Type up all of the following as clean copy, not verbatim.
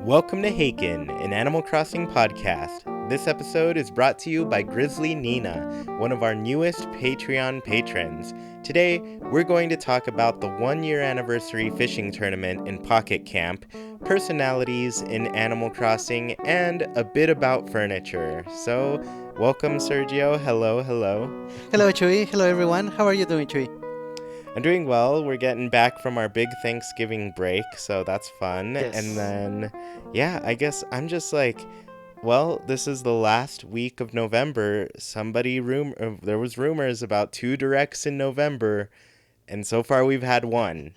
Welcome to Haken, an Animal Crossing podcast. This episode is brought to you by Grizzly Nina, one of our newest Patreon patrons. Today, we're going to talk about the 1-year anniversary fishing tournament in Pocket Camp, personalities in Animal Crossing, and a bit about furniture. So, welcome Sergio. Hello, hello. Hello, Chewy. Hello, everyone. How are you doing, Chewy? I'm doing well. We're getting back from our big Thanksgiving break, so that's fun. And Yes. then, yeah, I guess I'm just like, well, this is the last week of November. There was rumors about 2 directs in November, and so far we've had one.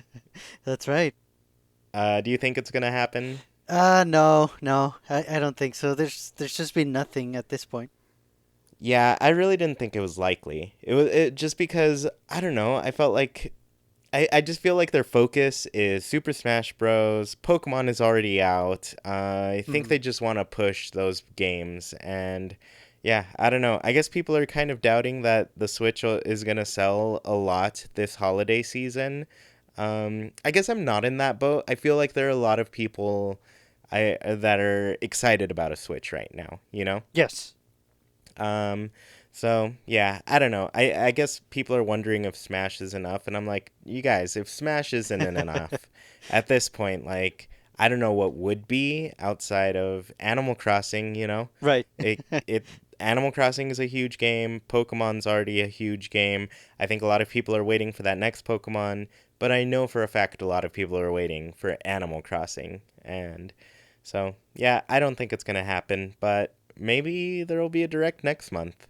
That's right. Do you think it's gonna happen? No. I don't think so. There's just been nothing at this point. Yeah, I really didn't think it was likely. It just because I don't know. I felt like I just feel like their focus is Super Smash Bros. Pokemon is already out. I think Mhm. they just want to push those games. And yeah, I don't know. I guess people are kind of doubting that the Switch is going to sell a lot this holiday season. I guess I'm not in that boat. I feel like there are a lot of people that are excited about a Switch right now, you know? Yes. Um, so yeah, I don't know. I guess people are wondering if Smash is enough, and I'm like, you guys, if Smash isn't enough at this point, like I don't know what would be outside of Animal Crossing. You know, Right. it Animal Crossing is a huge game. Pokemon's already a huge game. I think a lot of people are waiting for that next Pokemon, but I know for a fact a lot of people are waiting for Animal Crossing, and so yeah, I don't think it's gonna happen, but maybe there will be a direct next month.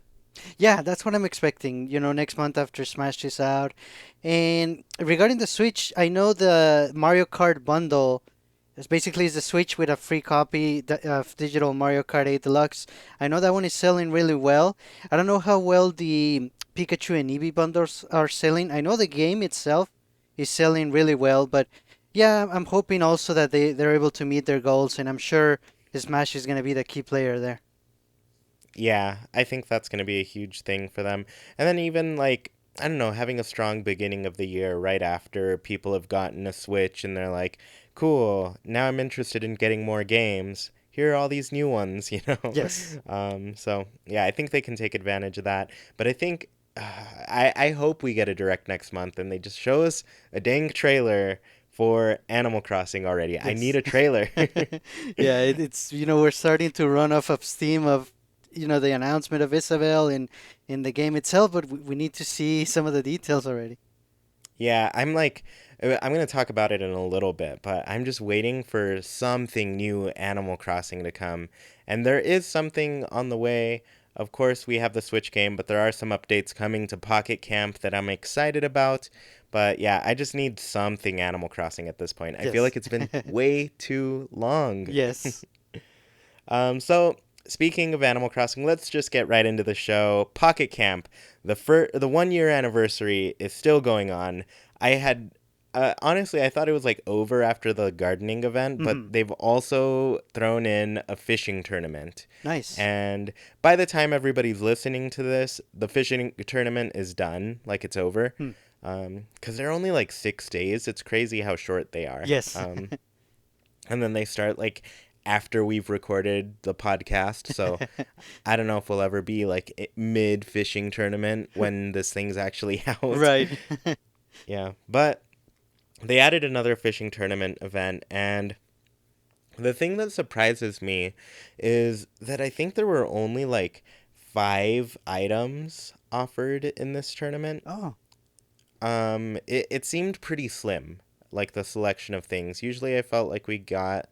Yeah, that's what I'm expecting. Next month after Smash is out. And regarding the Switch, I know the Mario Kart bundle is basically the Switch with a free copy of digital Mario Kart 8 Deluxe. I know that one is selling really well. I don't know how well the Pikachu and Eevee bundles are selling. I know the game itself is selling really well, but yeah, I'm hoping also that they're able to meet their goals, and I'm sure Smash is going to be the key player there. Yeah, I think that's going to be a huge thing for them. And then even like I don't know, having a strong beginning of the year right after people have gotten a Switch and they're like, "Cool, now I'm interested in getting more games. Here are all these new ones," you know. Yes. So yeah, I think they can take advantage of that. But I think I hope we get a direct next month and they just show us a dang trailer for Animal Crossing already. I need Yes. a trailer. Yeah, it's we're starting to run off of steam of the announcement of Isabel in the game itself, but we need to see some of the details already. Yeah, I'm going to talk about it in a little bit, but I'm just waiting for something new Animal Crossing to come. And there is something on the way. Of course, we have the Switch game, but there are some updates coming to Pocket Camp that I'm excited about. But yeah, I just need something Animal Crossing at this point. I feel Yes. like it's been way too long. Yes. So speaking of Animal Crossing, let's just get right into the show. Pocket Camp, the 1 year anniversary is still going on. I had honestly, I thought it was like over after the gardening event, but Hmm. they've also thrown in a fishing tournament. Nice. And by the time everybody's listening to this, the fishing tournament is done, like it's over. Hmm. Because they're only like 6 days. It's crazy how short they are. Yes. And then they start like after we've recorded the podcast. So I don't know if we'll ever be like mid fishing tournament when this thing's actually out. Right. Yeah, but they added another fishing tournament event, and the thing that surprises me is that I think there were only like 5 items offered in this tournament. Oh, It seemed pretty slim, like the selection of things. Usually I felt like we got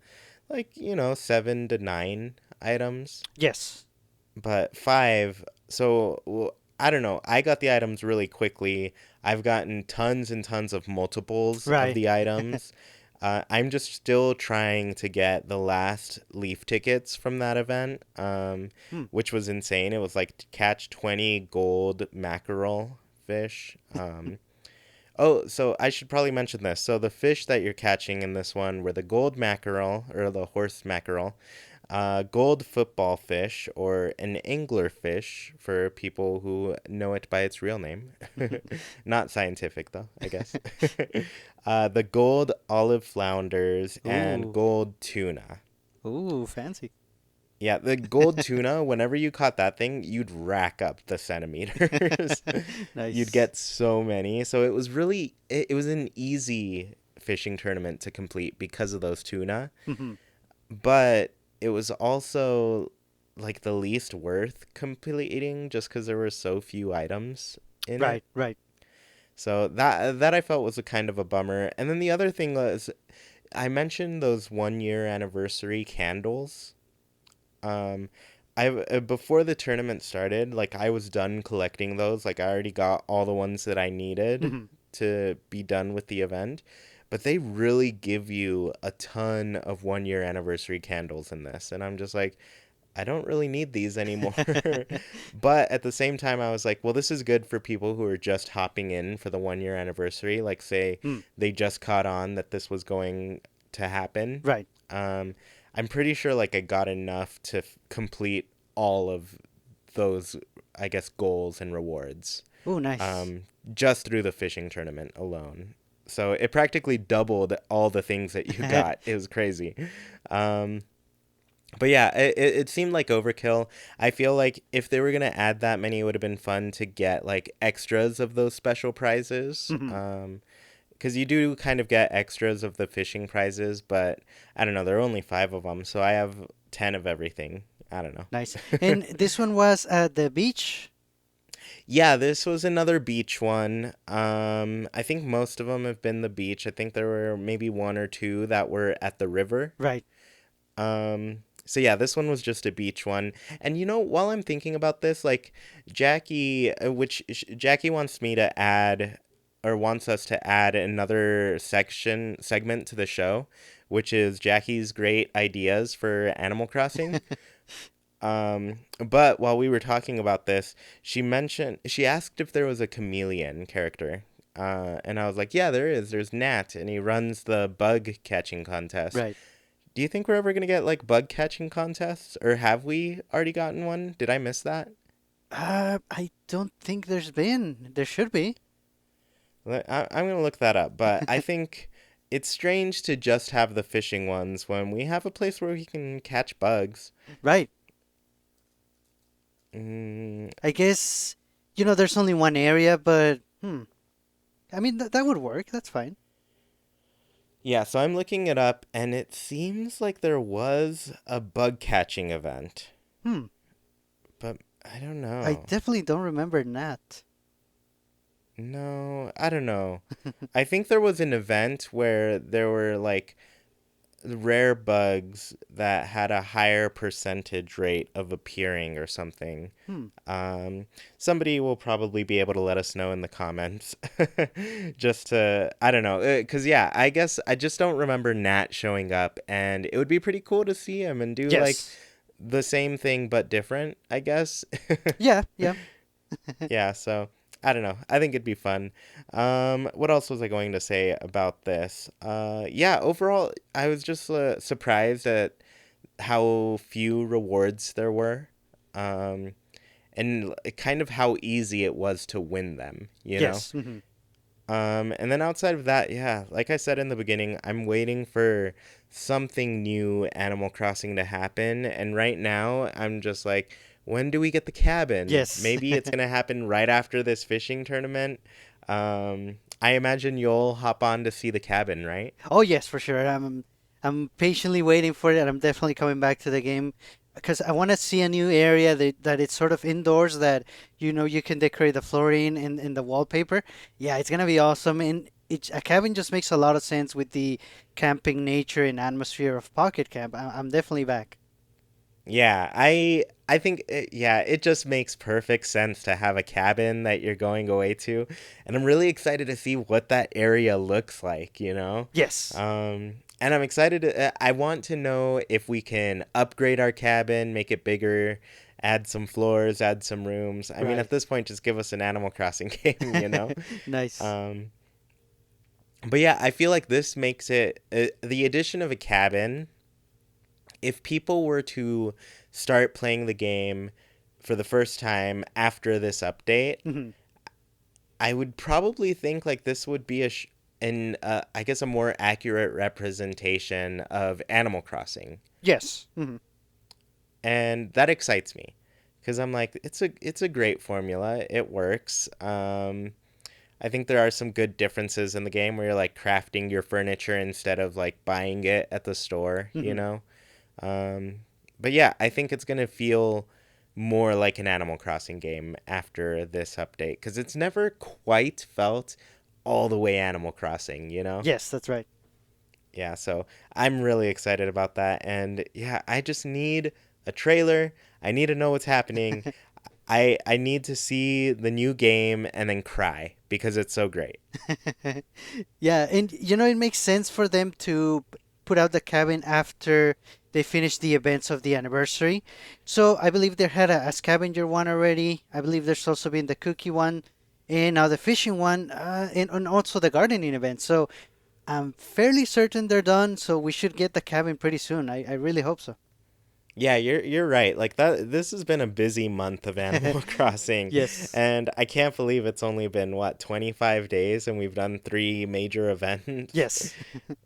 like, 7 to 9 items, yes. but 5. So I don't know. I got the items really quickly. I've gotten tons and tons of multiples of Right. the items. I'm just still trying to get the last leaf tickets from that event, Hmm. which was insane. It was like to catch 20 gold mackerel fish. Oh, so I should probably mention this. So the fish that you're catching in this one were the gold mackerel or the horse mackerel, gold football fish or an angler fish for people who know it by its real name. Not scientific though, I guess. The gold olive flounders and Ooh. gold tuna. Ooh, fancy. Yeah, the gold tuna, whenever you caught that thing, you'd rack up the centimeters. You'd Nice. get so many. So it was an easy fishing tournament to complete because of those tuna, Hmm. but it was also like the least worth completing just because there were so few items in it. Right, right. So that I felt was a kind of a bummer. And then the other thing was I mentioned those 1 year anniversary candles. Um, I before the tournament started, like I was done collecting those. Like I already got all the ones that I needed Hmm. to be done with the event. But they really give you a ton of 1 year anniversary candles in this, and I'm just like, I don't really need these anymore. But at the same time, I was like, well, this is good for people who are just hopping in for the 1 year anniversary. Like, say Mm, they just caught on that this was going to happen. right. Um, I'm pretty sure like I got enough to complete all of those, I guess, goals and rewards Ooh, nice. um, just through the fishing tournament alone. So it practically doubled all the things that you got. It was crazy. Um, but yeah, it seemed like overkill. I feel like if they were gonna add that many, it would have been fun to get like extras of those special prizes. Hmm. Because you do kind of get extras of the fishing prizes, but I don't know. There are only five of them, so I have 10 of everything. I don't Nice. know. And this one was at the beach? Yeah, this was another beach one. I think most of them have been the beach. I think there were maybe one or two that were at the river. Right. So yeah, this one was just a beach one. And you know, while I'm thinking about this, like Jackie wants me to add or wants us to add another segment to the show, which is Jackie's great ideas for Animal Crossing. But while we were talking about this, she asked if there was a chameleon character. And I was like, yeah, there is. There's Nat, and he runs the bug catching contest. Right. Do you think we're ever gonna get like bug catching contests, or have we already gotten one? Did I miss that? I don't think there's been. There should be. I'm gonna look that up, but I think it's strange to just have the fishing ones when we have a place where we can catch bugs. Right. Mm, I guess, there's only one area, but I mean that would work. That's fine. yeah, so I'm looking it up, and it seems like there was a bug catching event, Hmm. but I don't I know. definitely don't remember that. No, I don't know. I think there was an event where there were like rare bugs that had a higher percentage rate of appearing or something. Hmm. Um, Somebody will probably be able to let us know in the comments. Just to, I don't know. Because, yeah, I guess I just don't remember Nat showing up. And it would be pretty cool to see him and do like Yes. the same thing but different, I guess. Yeah. Yeah. Yeah, so I don't know. I think it'd be fun. What else was I going to say about this? Yeah, overall, I was just surprised at how few rewards there were, um, and kind of how easy it was to win them, you know? Yes. Hmm. And then outside of that, yeah, like I said in the beginning, I'm waiting for something new Animal Crossing to happen. And right now, I'm just like, when do we get the cabin? Yes. Maybe it's going to happen right after this fishing tournament. I imagine you'll hop on to see the cabin, right? Oh yes, for sure. I'm patiently waiting for it, and I'm definitely coming back to the game because I want to see a new area that it's sort of indoors that you can decorate the flooring and the wallpaper. Yeah, it's gonna be awesome, and a cabin just makes a lot of sense with the camping nature and atmosphere of Pocket Camp. I'm definitely back. Yeah, I think yeah, it just makes perfect sense to have a cabin that you're going away to, and I'm really excited to see what that area looks like, you know? Yes. And I'm excited I want to know if we can upgrade our cabin, make it bigger, add some floors, add some rooms. I mean, at Right. this point just give us an Animal Crossing game, you know? Nice. Um but yeah, I feel like this makes it the addition of a cabin if people were to start playing the game for the first time after this update, Mhm. I would probably think like this would be I guess a more accurate representation of Animal Crossing, Yes. and that excites me because I'm like, it's a great formula. It works. I think there are some good differences in the game where you're like crafting your furniture instead of like buying it at the store, you Hmm. know? Um, but yeah, I think it's going to feel more like an Animal Crossing game after this update because it's never quite felt all the way Animal Crossing, you know? Yes, that's right. Yeah, so I'm really excited about that. And yeah, I just need a trailer. I need to know what's happening. I need to see the new game and then cry because it's so great. Yeah, and it makes sense for them to put out the cabin after they finish the events of the anniversary. So I believe they had a scavenger one already. I believe there's also been the cookie one, and now the fishing one, and also the gardening event. So I'm fairly certain they're done. So we should get the cabin pretty soon. I really hope so. Yeah, you're right. Like that this has been a busy month of Animal Crossing, Yes. and I can't believe it's only been 25 days and we've done 3 major events. Yes.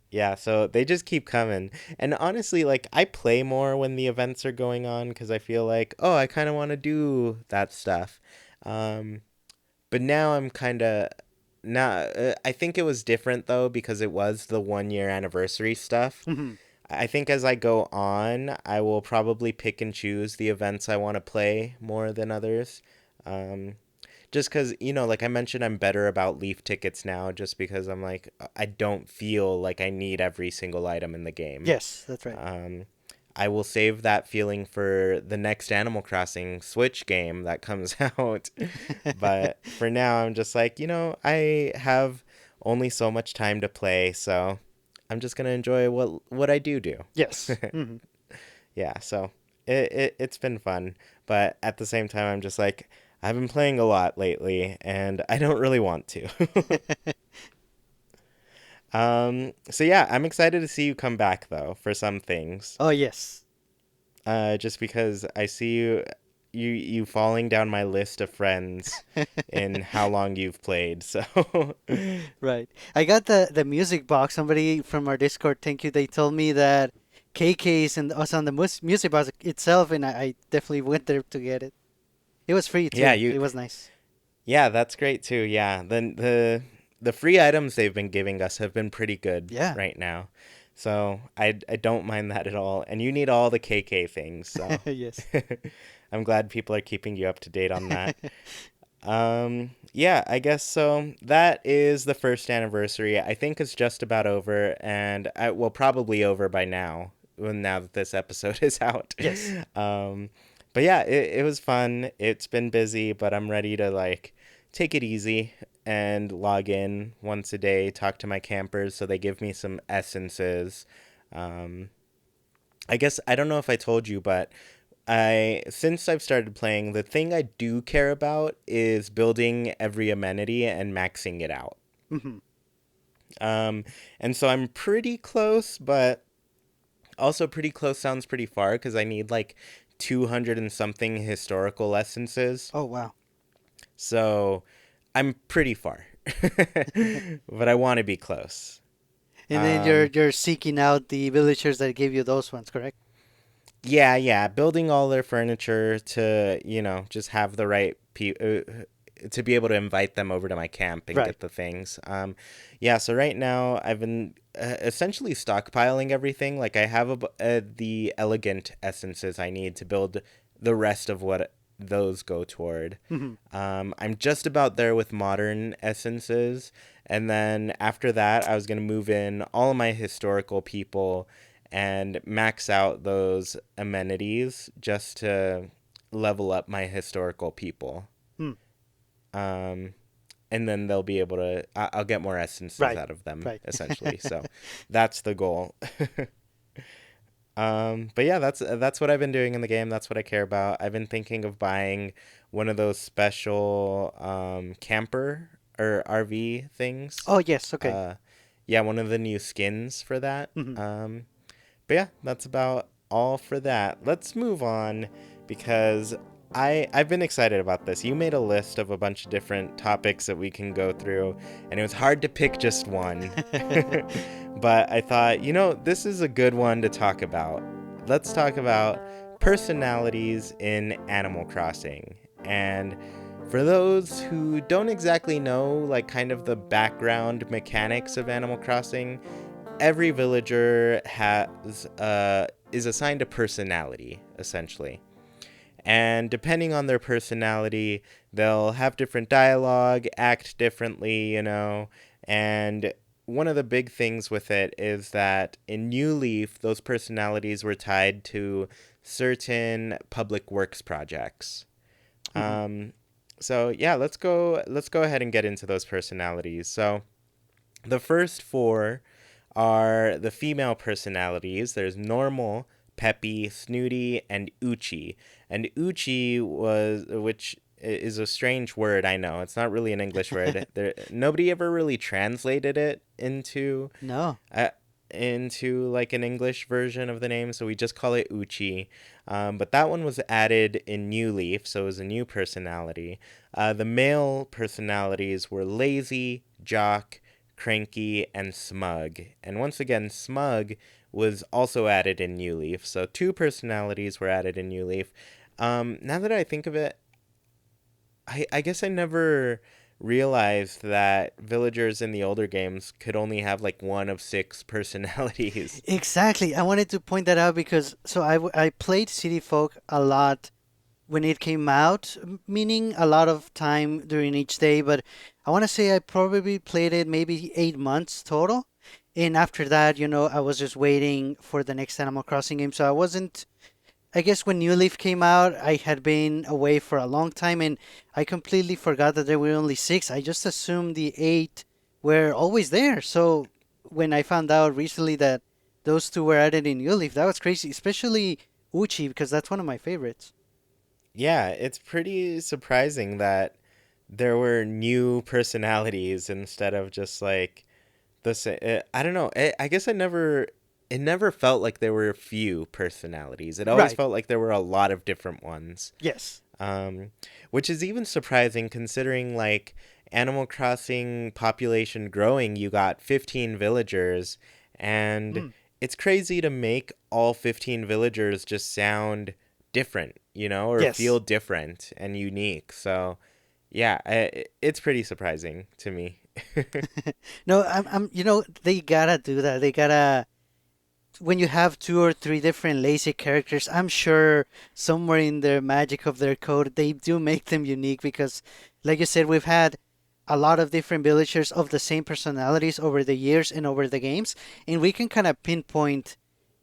Yeah, so they just keep coming. And honestly, like I play more when the events are going on cuz I feel like, oh, I kind of want to do that stuff. Um but now I'm kind of not I think it was different though because it was the 1 year anniversary stuff. Mhm. I think as I go on, I will probably pick and choose the events I want to play more than others. Um, just because, like I mentioned, I'm better about leaf tickets now, just because I'm like, I don't feel like I need every single item in the game. Yes, that's right. Um, I will save that feeling for the next Animal Crossing Switch game that comes out. But for now, I'm just like, I have only so much time to play, so I'm just gonna enjoy what I do. Yes. Hmm. Yeah, so it's been fun, but at the same time, I'm just like I've been playing a lot lately, and I don't really want to. So yeah, I'm excited to see you come back though for some things. Oh, yes. Just because I see you falling down my list of friends in how long you've played. So Right. I got the music box. Somebody from our Discord, thank you. They told me that KK's and us on the music box itself, and I definitely went there to get it. It was free yeah, too. It was nice. yeah, that's great too. Yeah, the free items they've been giving us have been pretty good Yeah. right now. So I don't mind that at all. And you need all the KK things, so Yes. I'm glad people are keeping you up to date on that. Yeah, I guess so. That is the first anniversary. I think it's just about over, and probably over by now. Now that this episode is out. Yes. Um, but yeah, it was fun. It's been busy, but I'm ready to like take it easy and log in once a day, talk to my campers so they give me some essences. Um, I guess I don't know if I told you, but since I've started playing, the thing I do care about is building every amenity and maxing it out. Hmm. Um, and so I'm pretty close, but also pretty close sounds pretty far because I need like 200 and something historical essences. Oh, wow. So I'm pretty far, but I want to be close. And then you're Um, you're seeking out the villagers that gave you those ones, correct? yeah, building all their furniture to, just have the right to be able to invite them over to my camp and Right. get the things. Yeah, so right now I've been essentially stockpiling everything. Like I have the elegant essences I need to build the rest of what those go toward. Hmm. I'm just about there with modern essences. And then after that, I was going to move in all of my historical people and max out those amenities just to level up my historical people. Hmm. Um, and then they'll be able to, I'll get more essences Right. out of them, Right. essentially. So that's the goal. But yeah, that's what I've been doing in the game. That's what I care about. I've been thinking of buying one of those special camper or RV things. Oh, yes. Okay. Uh, yeah, one of the new skins for that. Hmm. But yeah, that's about all for that. Let's move on because I've been excited about this. You made a list of a bunch of different topics that we can go through, and it was hard to pick just one. But I thought, this is a good one to talk about. Let's talk about personalities in Animal Crossing. And for those who don't exactly know, like, kind of the background mechanics of Animal Crossing, every villager is assigned a personality, essentially. And depending on their personality, they'll have different dialogue, act differently, and one of the big things with it is that in New Leaf, those personalities were tied to certain public works projects. Mhm. Um, so yeah, let's go ahead and get into those personalities. So the first four are the female personalities. There's Normal, Peppy, Snooty, and Uchi. And Uchi which is a strange word, I know. It's not really an English word. Nobody ever really translated it No. uh, into like an English version of the name, so we just call it Uchi. But that one was added in New Leaf, so it was a new personality. The male personalities were Lazy, Jock, Cranky, and Smug. And once again, Smug was also added in New Leaf, so two personalities were added in New Leaf. Now that I think of it, I guess I never realized that villagers in the older games could only have like one of six personalities. Exactly. I wanted to point that out because I played City Folk a lot when it came out, meaning a lot of time during each day, but I want to say I probably played it maybe 8 months total. And after that, I was just waiting for the next Animal Crossing game. So I wasn't, I guess when New Leaf came out, I had been away for a long time and I completely forgot that there were only six. I just assumed the eight were always there. So when I found out recently that those two were added in New Leaf, that was crazy, especially Uchi, because that's one of my favorites. Yeah, it's pretty surprising that there were new personalities instead of just like the same. I don't know. I guess it never felt like there were a few personalities. It always Right. felt like there were a lot of different ones. Yes. um, which is even surprising considering like Animal Crossing population growing. You got 15 villagers, and Mm. it's crazy to make all 15 villagers just sound different, or feel Yes. different and unique. So yeah, it's pretty surprising to me. No, they gotta do that. They gotta, when you have two or three different lazy characters, I'm sure somewhere in their magic of their code, they do make them unique because, like you said, we've had a lot of different villagers of the same personalities over the years and over the games, and we can kind of pinpoint,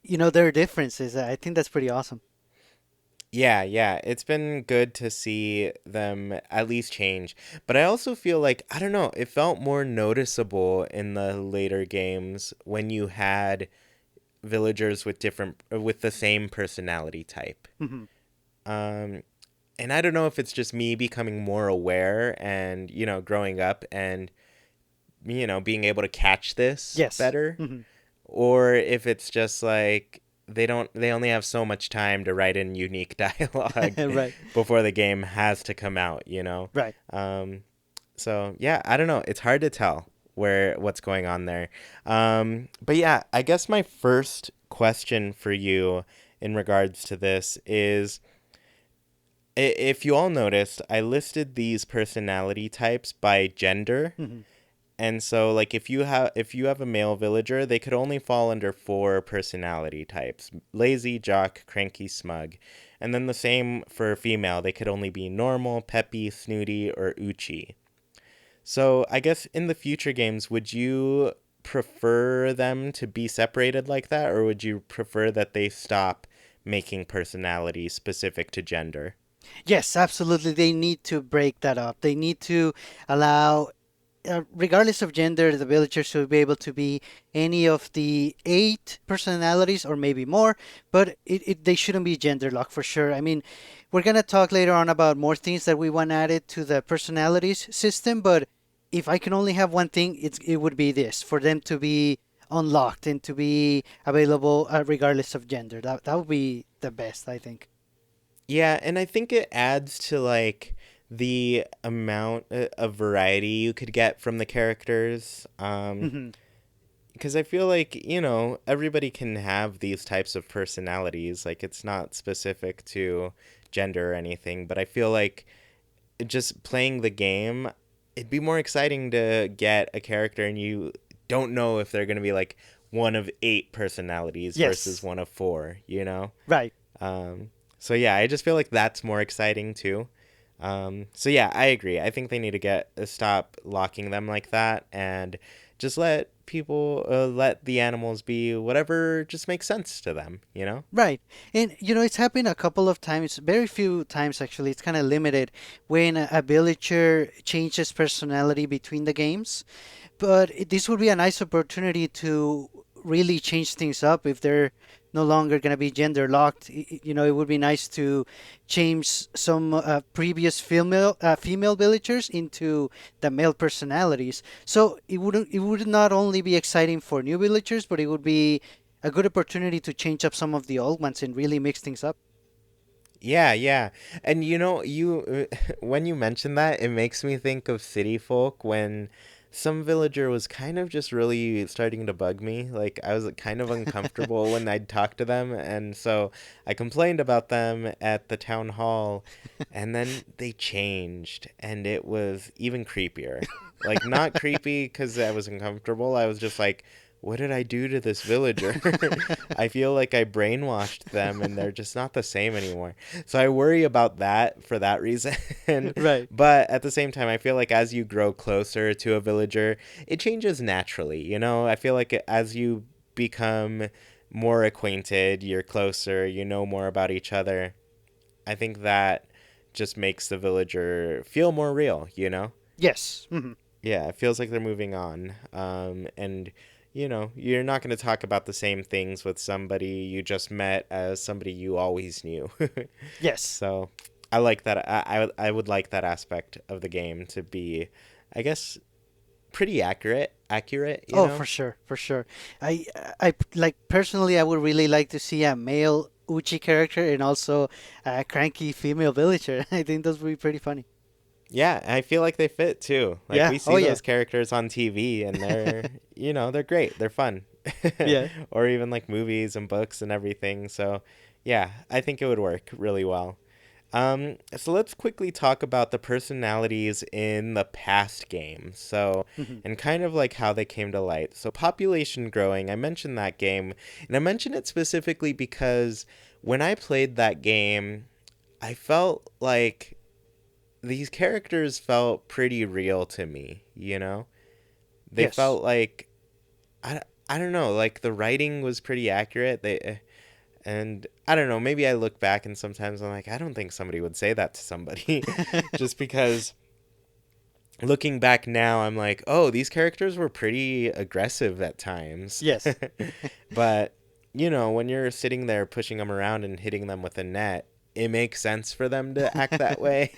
their differences. I think that's pretty awesome. Yeah, yeah, it's been good to see them at least change. But I also feel like, I don't know, it felt more noticeable in the later games when you had villagers with the same personality type. Hmm. Um, and I don't know if it's just me becoming more aware and, growing up and, being able to catch this Yes. better, Hmm. or if it's just like they only have so much time to write in unique dialogue Right. before the game has to come out. Right. Um, so yeah, I don't know. It's hard to tell what's going on there. But yeah, I guess my first question for you in regards to this is, if you all noticed, I listed these personality types by gender. Hmm. And so like if you have a male villager, they could only fall under four personality types: lazy, jock, cranky, smug. And then the same for female, they could only be normal, peppy, snooty, or uchi. So I guess in the future games, would you prefer them to be separated like that, or would you prefer that they stop making personality specific to gender? Yes, absolutely. They need to break that up. They need to allow, regardless of gender, the villagers should be able to be any of the eight personalities or maybe more, but they shouldn't be gender locked for sure. I mean, we're going to talk later on about more things that we want added to the personalities system, but if I can only have one thing, it would be this for them to be unlocked and to be available regardless of gender. That would be the best, I think. Yeah, and I think it adds to like the amount of variety you could get from the characters. Hmm. Because I feel like, everybody can have these types of personalities. Like, it's not specific to gender or anything, but I feel like just playing the game, it'd be more exciting to get a character and you don't know if they're going to be like one of eight personalities versus Yes, one of four, you know? right. Um, so yeah, I just feel like that's more exciting too. So yeah, I agree. I think they need to get stop locking them like that and just let people let the animals be whatever just makes sense to them, you know? Right. And it's happened a couple of times, very few times actually. It's kind of limited when a villager changes personality between the games. But this would be a nice opportunity to really change things up if they're no longer going to be gender locked. It would be nice to change some previous female villagers into the male personalities. So it would not only be exciting for new villagers, but it would be a good opportunity to change up some of the old ones and really mix things up. Yeah, yeah. And when you mention that, it makes me think of city folk when some villager was kind of just really starting to bug me. Like I was kind of uncomfortable when I'd talk to them, and so I complained about them at the town hall, and then they changed, and it was even creepier. Like not creepy because I was uncomfortable. I was just like, what did I do to this villager? I feel like I brainwashed them and they're just not the same anymore. So I worry about that for that reason. Right. But at the same time, I feel like as you grow closer to a villager, it changes naturally. I feel like as you become more acquainted, you're closer, you know more about each other. I think that just makes the villager feel more real, you know? Yes. Hmm. Yeah, it feels like they're moving on. And you're not going to talk about the same things with somebody you just met as somebody you always knew. Yes. So I like that. I would like that aspect of the game to be, I guess, pretty accurate, you Oh, know? for sure, for sure. I I like personally, I would really like to see a male Uchi character and also a cranky female villager. I think those would be pretty funny. Yeah, I feel like they fit too. Like Yeah. we Oh see yeah. those characters on TV and they're great. They're fun. Yeah. Or even like movies and books and everything. So, yeah, I think it would work really well. So let's quickly talk about the personalities in the past games. So, Hmm. and kind of like how they came to light. So, population growing, I mentioned that game, and I mentioned it specifically because when I played that game, I felt like these characters felt pretty real to me, you know? They Yes. felt like I don't know, like the writing was pretty accurate. And I don't know, maybe I look back and sometimes I'm like, I don't think somebody would say that to somebody just because looking back now I'm like, "Oh, these characters were pretty aggressive at times." Yes. But, when you're sitting there pushing them around and hitting them with a net, it makes sense for them to act that way.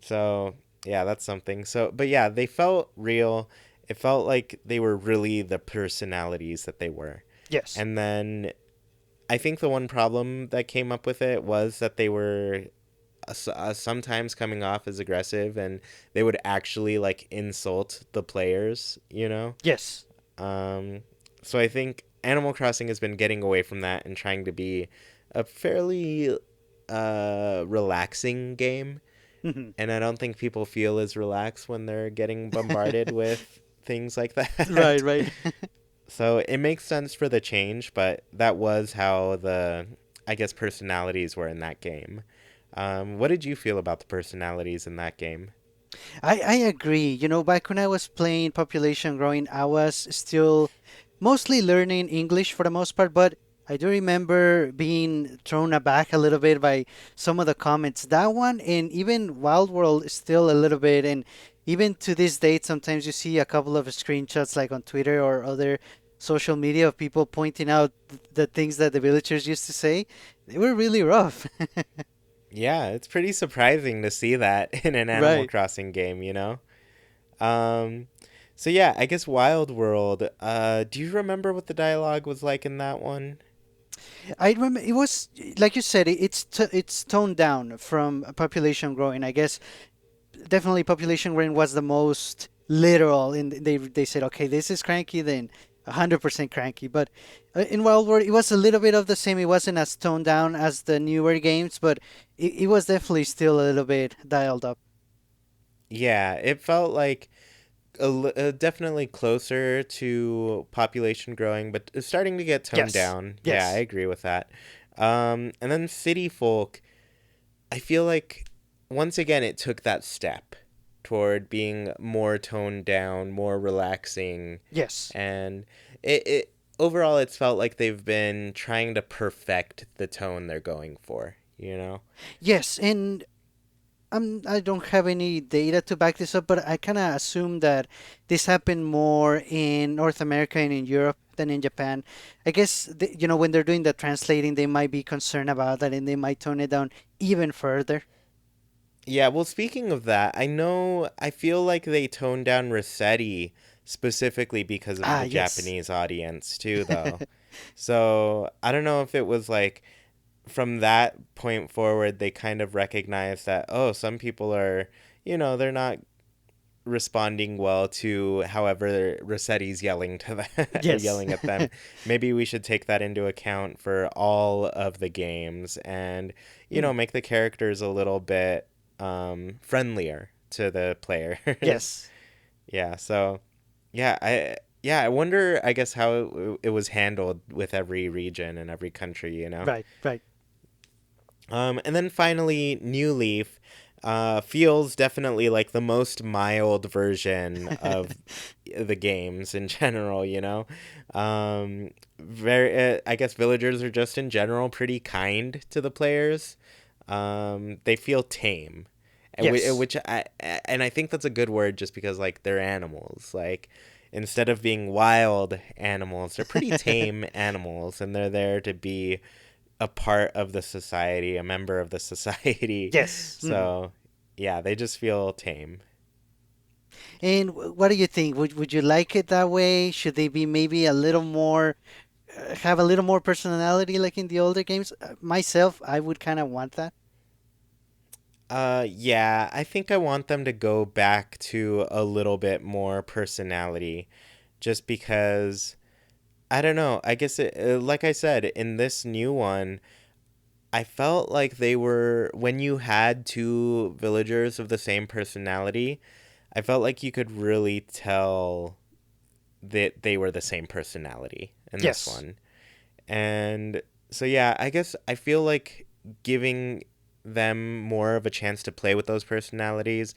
So, yeah, that's something. So, but yeah, they felt real. It felt like they were really the personalities that they were. Yes. And then I think the one problem that came up with it was that they were sometimes coming off as aggressive and they would actually like insult the players, you know? Yes. Um, so I think Animal Crossing has been getting away from that and trying to be a fairly relaxing game, Hmm. and I don't think people feel as relaxed when they're getting bombarded with things like Right. that. Right. So it makes sense for the change, but that was how I guess, personalities were in that game. What did you feel about the personalities in that game? I agree. Back when I was playing Population Growing, I was still mostly learning English for the most part, but I do remember being thrown aback a little bit by some of the comments. That one and even Wild World is still a little bit, and even to this date, sometimes you see a couple of screenshots like on Twitter or other social media of people pointing out the things that the villagers used to say. They were really rough. Yeah, it's pretty surprising to see that in an Animal Right. Crossing game, you know? Um, so yeah, I guess Wild World. Do you remember what the dialogue was like in that one? I remember it was like you said, it's toned down from population growing. I guess definitely population growing was the most literal, and they said, okay, this is cranky, then 100% cranky. But in Wild World, it was a little bit of the same. It wasn't as toned down as the newer games, but it was definitely still a little bit dialed up. Yeah, it felt like definitely closer to population growing, but it's starting to get toned Yes, down. Yeah, I yes, agree with that. And then City Folk, I feel like once again it took that step toward being more toned down, more relaxing, yes, and it overall it's felt like they've been trying to perfect the tone they're going for, you know? yes. And I don't have any data to back this up, but I kind of assume that this happened more in North America and in Europe than in Japan. I guess when they're doing the translating, they might be concerned about that and they might tone it down even further. Yeah, well, speaking of that, I feel like they toned down Rossetti specifically because of Ah, the yes, Japanese audience, too, though. So I don't know if it was like from that point forward, they kind of recognized that, oh, some people are, they're not responding well to however Rossetti's yelling to them, yes, yelling at them. Maybe we should take that into account for all of the games and, Mm, make the characters a little bit friendlier to the players. yes, Yeah, so I wonder I guess how it was handled with every region and every country. right, right. And then finally, New Leaf feels definitely like the most mild version of the games in general. I guess villagers are just in general pretty kind to the players. They feel tame, Yes, and I think that's a good word just because like they're animals. Like instead of being wild animals, they're pretty tame animals, and they're there to be a part of the society, a member of the society. yes. Mhm. So, yeah, they just feel tame. And what do you think? Would you like it that way? Should they be maybe a little more, have a little more personality like in the older games? Myself, I would kind of want that. Yeah, I think I want them to go back to a little bit more personality just because I don't know. I guess like I said, in this new one, I felt like they were when you had two villagers of the same personality, I felt like you could really tell that they were the same personality in this Yes. one. And so yeah, I guess I feel like giving them more of a chance to play with those personalities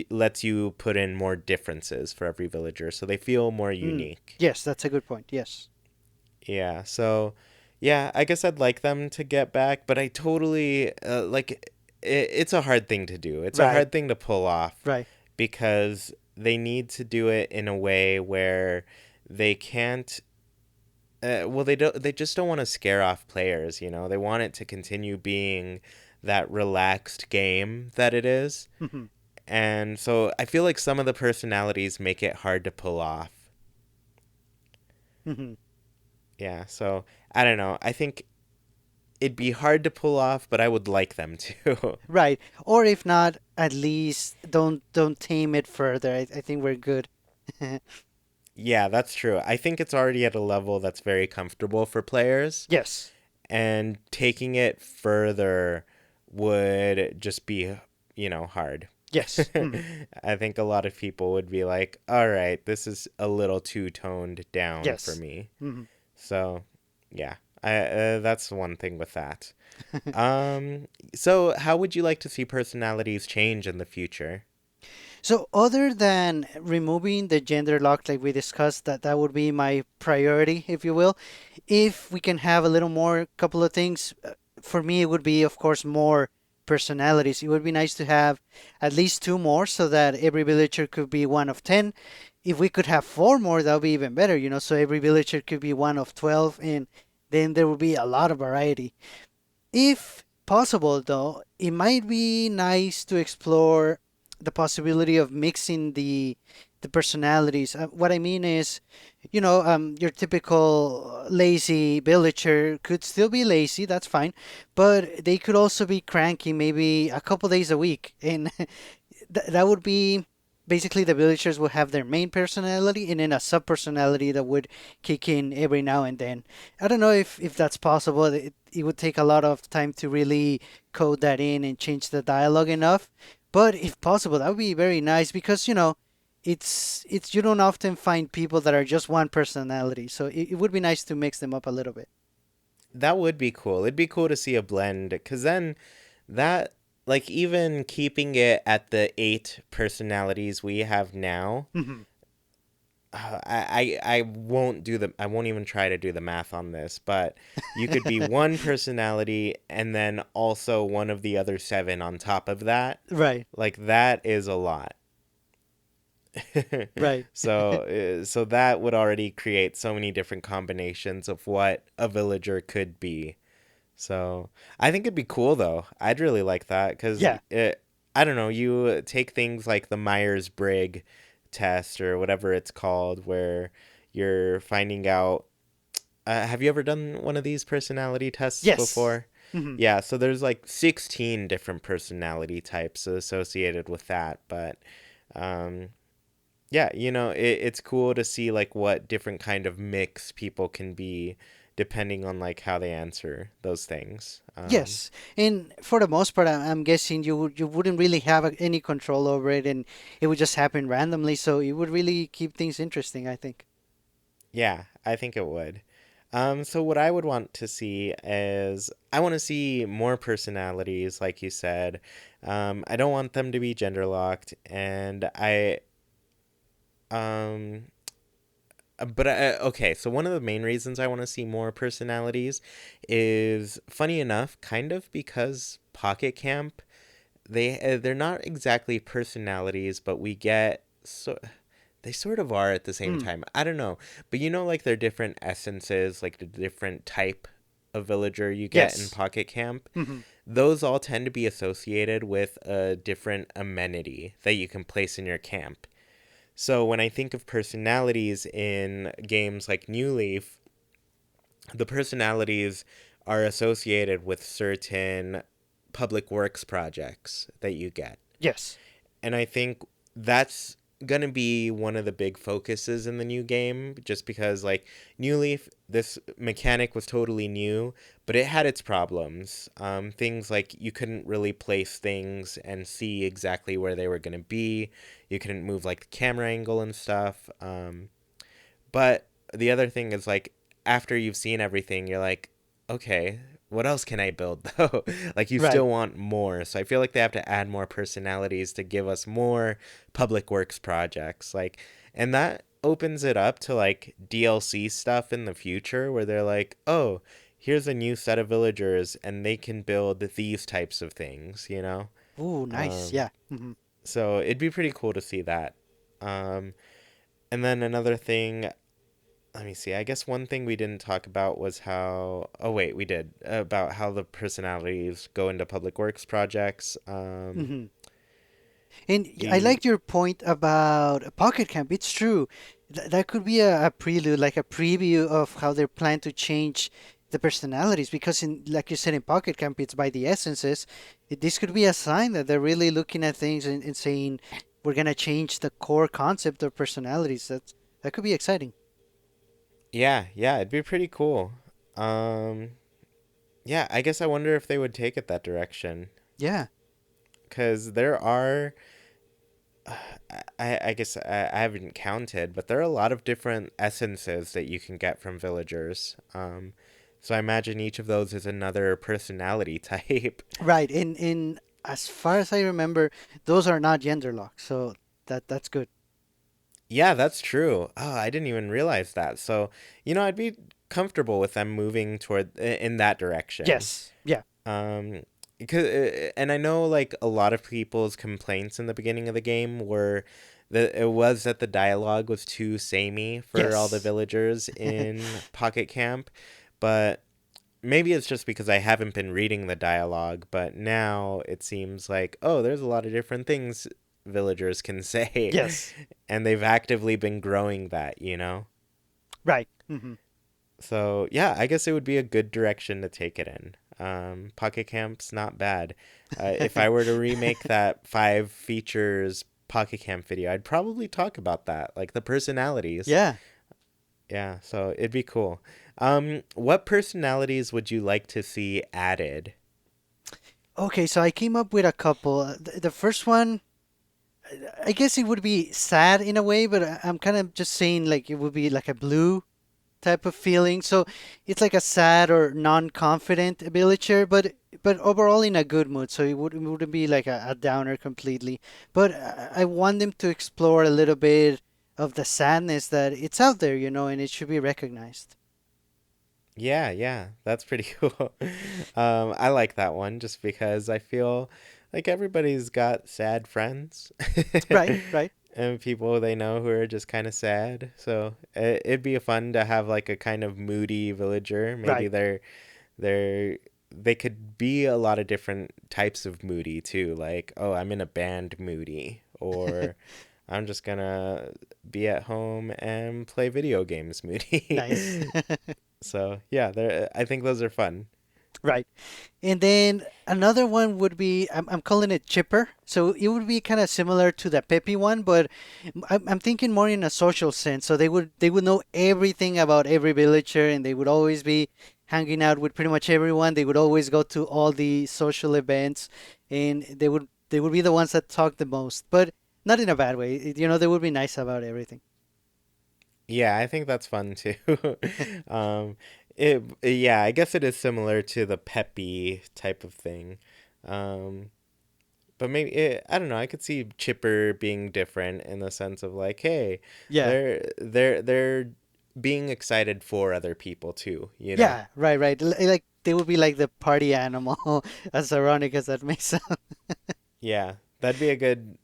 lets you put in more differences for every villager so they feel more Mm. unique. Yes, that's a good point. Yes. Yeah. So yeah, I guess I'd like them to get back, but I totally it's a hard thing to do. It's a Right. hard thing to pull off Right. because they need to do it in a way where they can't well, they don't. They just don't want to scare off players. They want it to continue being that relaxed game that it is, Mhm. and so I feel like some of the personalities make it hard to pull off. Mhm. Yeah, so I don't know. I think it'd be hard to pull off, but I would like them to. Right. Or if not, at least don't tame it further. I think we're good. Yeah, that's true. I think it's already at a level that's very comfortable for players, Yes. and taking it further would just be, hard. Yes. Mhm. I think a lot of people would be like, all right, this is a little too toned down for Yes. me. Mhm. So, yeah, that's one thing with that. Um, so, how would you like to see personalities change in the future? So other than removing the gender lock like we discussed, that would be my priority, if you will. If we can have a little more couple of things, for me it would be of course more personalities. It would be nice to have at least two more so that every villager could be one of 10. If we could have four more, that would be even better, so every villager could be one of 12 and then there would be a lot of variety. If possible, though, it might be nice to explore the possibility of mixing the the personalities. What I mean is, your typical lazy villager could still be lazy, that's fine, but they could also be cranky maybe a couple days a week, and that would be basically the villagers would have their main personality and then a sub personality that would kick in every now and then. I don't know if that's possible. It would take a lot of time to really code that in and change the dialogue enough. But if possible, that would be very nice because it's you don't often find people that are just one personality. So it would be nice to mix them up a little bit. That would be cool. It'd be cool to see a blend, because then that, like, even keeping it at the 8 personalities we have now, Mhm. I won't do the I won't even try to do the math on this, but you could be one personality and then also one of the other 7 on top of that. Right, Like, that is a lot. right. So that would already create so many different combinations of what a villager could be. So I think it'd be cool though. I'd really like that because Yeah. I don't know. You take things like the Myers Briggs test or whatever it's called, where you're finding out. Have you ever done one of these personality tests Yes. before? Hmm. Yeah, so there's like 16 different personality types associated with that, but um, yeah, it's cool to see like what different kind of mix people can be depending on like how they answer those things. Yes, and for the most part, I'm guessing you wouldn't really have any control over it, and it would just happen randomly. So it would really keep things interesting, I think. Yeah, I think it would. So what I would want to see is I want to see more personalities, like you said. I don't want them to be gender locked, and um, okay. So one of the main reasons I want to see more personalities is, funny enough, kind of because Pocket Camp, they're not exactly personalities, but we get they sort of are at the same Mm, time. I don't know, but like their different essences, like the different type of villager you get in yes. Pocket Camp. Hmm. Those all tend to be associated with a different amenity that you can place in your camp. So when I think of personalities in games like New Leaf, the personalities are associated with certain public works projects that you get. Yes. And I think that's going to be one of the big focuses in the new game, just because, like, New Leaf, this mechanic was totally new, but it had its problems. Things like you couldn't really place things and see exactly where they were going to be. You couldn't move, like, the camera angle and stuff. But the other thing is, like, after you've seen everything, you're like, okay, what else can I build though? Like, you Right. still want more. So I feel like they have to add more personalities to give us more public works projects. Like, and that opens it up to like DLC stuff in the future where they're like, oh, here's a new set of villagers and they can build these types of things. Ooh, nice. Um, Yeah. Hmm. so it'd be pretty cool to see that. Um, and then another thing, let me see. I guess one thing we didn't talk about was how. Oh wait, we did, about how the personalities go into public works projects. Hmm. And I You, liked your point about Pocket Camp. It's true. That could be a prelude, like a preview of how they plan to change the personalities. Because like you said, in Pocket Camp, it's by the essences. This could be a sign that they're really looking at things and saying, we're gonna change the core concept of personalities. That could be exciting. yeah, yeah, it'd be pretty cool. Um, yeah, I guess I wonder if they would take it that direction, Yeah. because there are. I guess I haven't counted, but there are a lot of different essences that you can get from villagers. So I imagine each of those is another personality type. Right. In as far as I remember, those are not gender locked. So that's good. Yeah, that's true. Oh, I didn't even realize that. So, I'd be comfortable with them moving toward in that direction. Yes. Yeah. Um, and I know like a lot of people's complaints in the beginning of the game were that it was that the dialogue was too samey for all the Yes. villagers in Pocket Camp, but maybe it's just because I haven't been reading the dialogue, but now it seems like, oh, there's a lot of different things villagers can say. Yes. And they've actively been growing that, you know? Right. Hmm. So, yeah, I guess it would be a good direction to take it in. Pocket Camp's not bad. If I were to remake that five features Pocket Camp video, I'd probably talk about that, like the personalities. Yeah. Yeah, so it'd be cool. What personalities would you like to see added? Okay, so I came up with a couple. The first one, I guess it would be sad in a way, but I'm kind of just saying like it would be like a blue type of feeling. So it's like a sad or non-confident villager, but overall in a good mood. So it wouldn't be like a downer completely. But I want them to explore a little bit of the sadness that it's out there, and it should be recognized. Yeah, yeah, that's pretty cool. I like that one just because I feel like everybody's got sad friends Right, right, and people they know who are just kind of sad. So it'd be fun to have like a kind of moody villager. Maybe right. they could be a lot of different types of moody too. Like, oh, I'm in a band moody, or I'm just gonna be at home and play video games moody. Nice. So yeah, I think those are fun. Right. And then another one would be I'm calling it chipper. So it would be kind of similar to the Peppy one, but I'm thinking more in a social sense. So they would know everything about every villager, and they would always be hanging out with pretty much everyone. They would always go to all the social events, and they would be the ones that talk the most, but not in a bad way. They would be nice about everything. Yeah, I think that's fun too. um, yeah, I guess it is similar to the peppy type of thing. Um, but I don't know. I could see Chipper being different in the sense of like, hey, Yeah. they're being excited for other people too. You know? Yeah, right, right. Like they would be like the party animal, as ironic as that may sound. Yeah, that'd be a good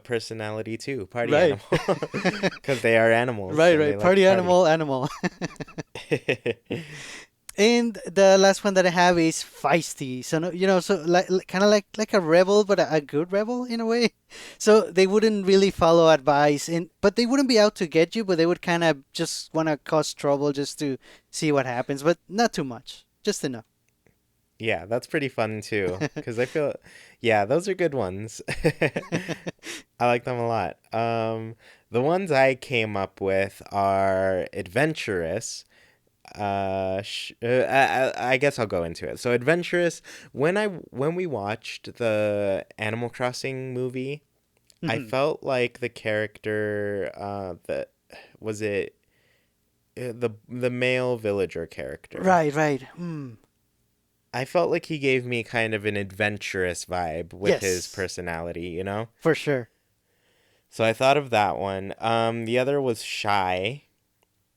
personality too, party Right. animal, because they are animals Right, and they right. like to Party party. animal, animal. And the last one that I have is feisty. So no, so like kind of like a rebel, but a good rebel in a way. So they wouldn't really follow advice, and but they wouldn't be out to get you, but they would kind of just want to cause trouble just to see what happens, but not too much, just enough. Yeah, that's pretty fun too. Because I feel, yeah, those are good ones. I like them a lot. The ones I came up with are adventurous. I guess I'll go into it. So adventurous. When we watched the Animal Crossing movie, I Mhm. felt like the character, that was it, the male villager character. Right, right. Hmm. I felt like he gave me kind of an adventurous vibe with his Yes, personality, you know? for sure. So I thought of that one. The other was shy,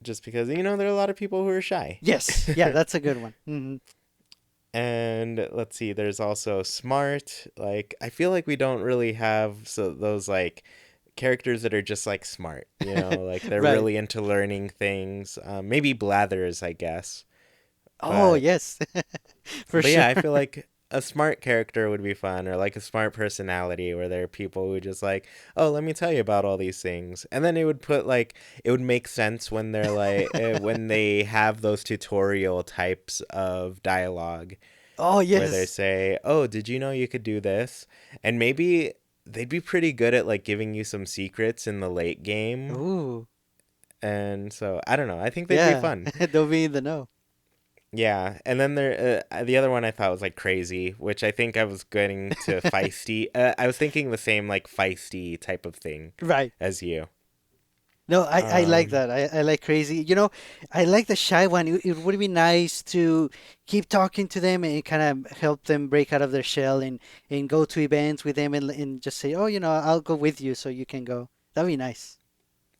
just because, there are a lot of people who are shy. Yes, yeah, that's a good one. And let's see, there's also smart. Like, I feel like we don't really have those, like, characters that are just, like, smart, Like, they're Right. really into learning things. Maybe Blathers, I guess. Oh, But yes, for But sure. yeah, I feel like a smart character would be fun, or like a smart personality where there are people who just like, oh, let me tell you about all these things. And then it would make sense when they're like, when they have those tutorial types of dialogue Oh, where they yes. say, oh, did you know you could do this? And maybe they'd be pretty good at like giving you some secrets in the late game. Ooh, And so I don't know. I think they'd be yeah. fun. Don't be in the know. Yeah, and then the other one I thought was like crazy, which I think I was getting to feisty. I was thinking the same like feisty type of thing Right. as you. No, I like Um, that. I like crazy. I like the shy one. It would be nice to keep talking to them and kind of help them break out of their shell and go to events with them and just say, oh, I'll go with you so you can go. That'd be nice.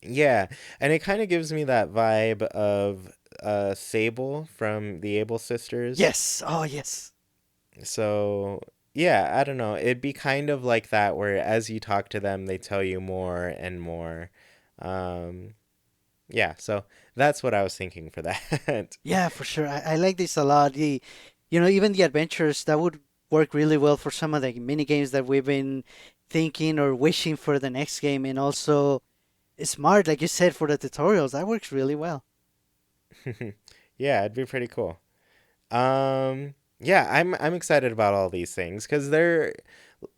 yeah, and it kind of gives me that vibe of Sable from the Able sisters. Yes. Oh, yes. So yeah, I don't know. It'd be kind of like that where as you talk to them, they tell you more and more. Um, yeah, so that's what I was thinking for that. Yeah, for sure. I like this a lot. Even the adventures that would work really well for some of the mini games that we've been thinking or wishing for the next game, and also smart, like you said, for the tutorials. That works really well. Yeah, it'd be pretty cool. Yeah, I'm excited about all these things because they're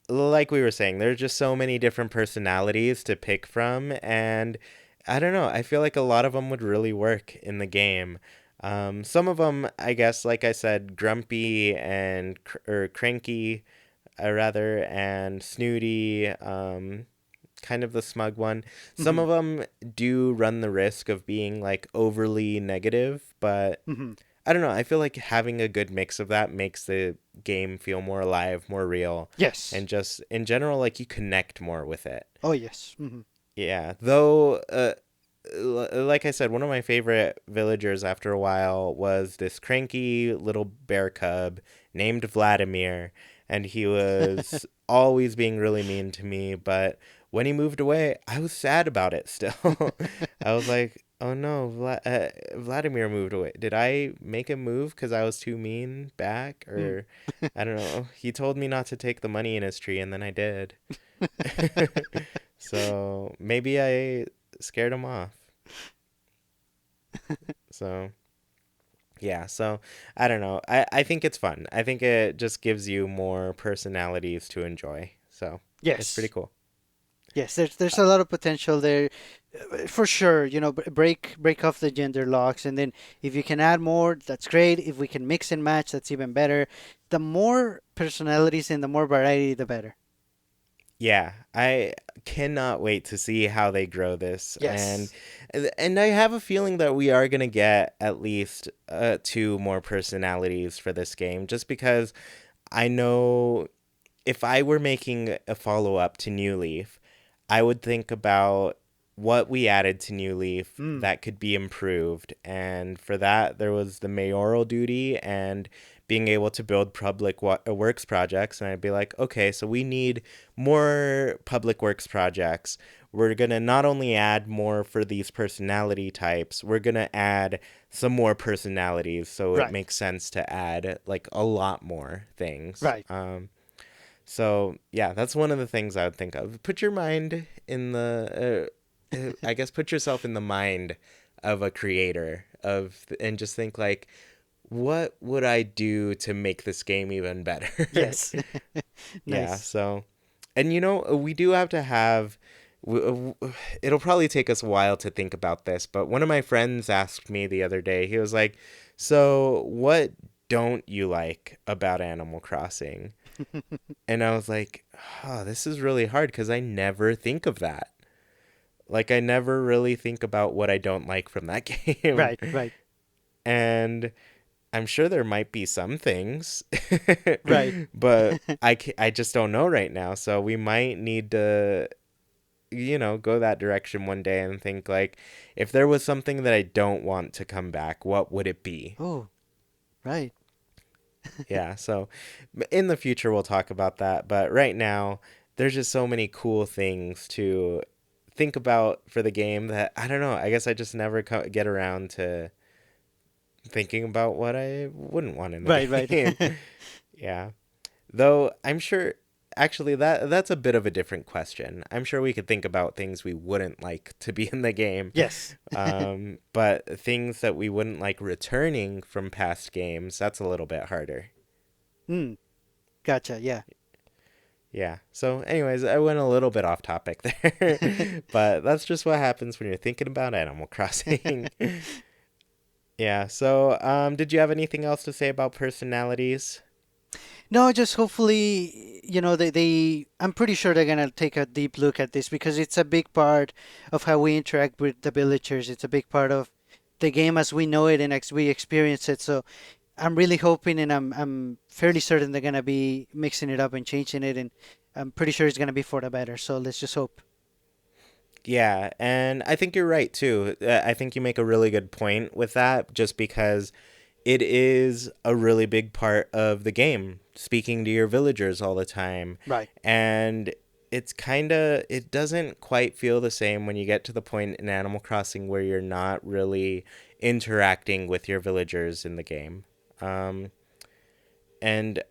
like we were saying, there's just so many different personalities to pick from, and I don't know, I feel like a lot of them would really work in the game. Some of them, I guess, like I said, grumpy and or cranky, rather, and snooty, kind of the smug one. Some Hmm. of them do run the risk of being like overly negative, but Hmm. I don't know. I feel like having a good mix of that makes the game feel more alive, more real, Yes. and just in general, like you connect more with it. Oh, yes. Hmm. Yeah. Though, like I said, one of my favorite villagers after a while was this cranky little bear cub named Vladimir, and he was always being really mean to me. But when he moved away, I was sad about it still. I was like, oh no, Vladimir moved away. Did I make him move because I was too mean back? Mm. Or I don't know. He told me not to take the money in his tree, and then I did. So maybe I scared him off. So yeah, so I don't know. I think it's fun. I think it just gives you more personalities to enjoy. So it's pretty Yes. cool. Yes, there's a lot of potential there, for sure. Break off the gender locks, and then if you can add more, that's great. If we can mix and match, that's even better. The more personalities and the more variety, the better. Yeah, I cannot wait to see how they grow this, and Yes. and I have a feeling that we are gonna get at least two more personalities for this game, just because I know if I were making a follow up to New Leaf, I would think about what we added to New Leaf Mm. that could be improved. And for that, there was the mayoral duty and being able to build public works projects. And I'd be like, okay, so we need more public works projects. We're going to not only add more for these personality types, we're going to add some more personalities. So it Right. makes sense to add like a lot more things. Right. So yeah, that's one of the things I would think of. Put your mind in the, I guess, put yourself in the mind of a creator of, and just think like, what would I do to make this game even better? Yes. Yeah. Nice. So, and we do have to have. It'll probably take us a while to think about this, but one of my friends asked me the other day. He was like, "So, what don't you like about Animal Crossing?" And I was like, oh, this is really hard because I never think of that. Like, I never really think about what I don't like from that game. Right. Right. And I'm sure there might be some things, Right. but I just don't know right now. So we might need to, go that direction one day and think, like, if there was something that I don't want to come back, what would it be? Oh, right. Yeah, so in the future we'll talk about that, but right now there's just so many cool things to think about for the game that I don't know. I guess I just never get around to thinking about what I wouldn't want in the Right. Right. game. Yeah. Though I'm sure actually that's a bit of a different question. I'm sure we could think about things we wouldn't like to be in the game. Yes. But things that we wouldn't like returning from past games, that's a little bit harder. Mm. Gotcha. Yeah. Yeah. So, anyways, I went a little bit off topic there, but that's just what happens when you're thinking about Animal Crossing. Yeah. So, did you have anything else to say about personalities? No, just hopefully, I'm pretty sure they're gonna take a deep look at this because it's a big part of how we interact with the villagers. It's a big part of the game as we know it and as we experience it. So I'm really hoping and I'm fairly certain they're gonna be mixing it up and changing it, and I'm pretty sure it's gonna be for the better. So let's just hope. Yeah, and I think you're right too. I think you make a really good point with that, just because it is a really big part of the game, speaking to your villagers all the time. Right. And it doesn't quite feel the same when you get to the point in Animal Crossing where you're not really interacting with your villagers in the game. Um, and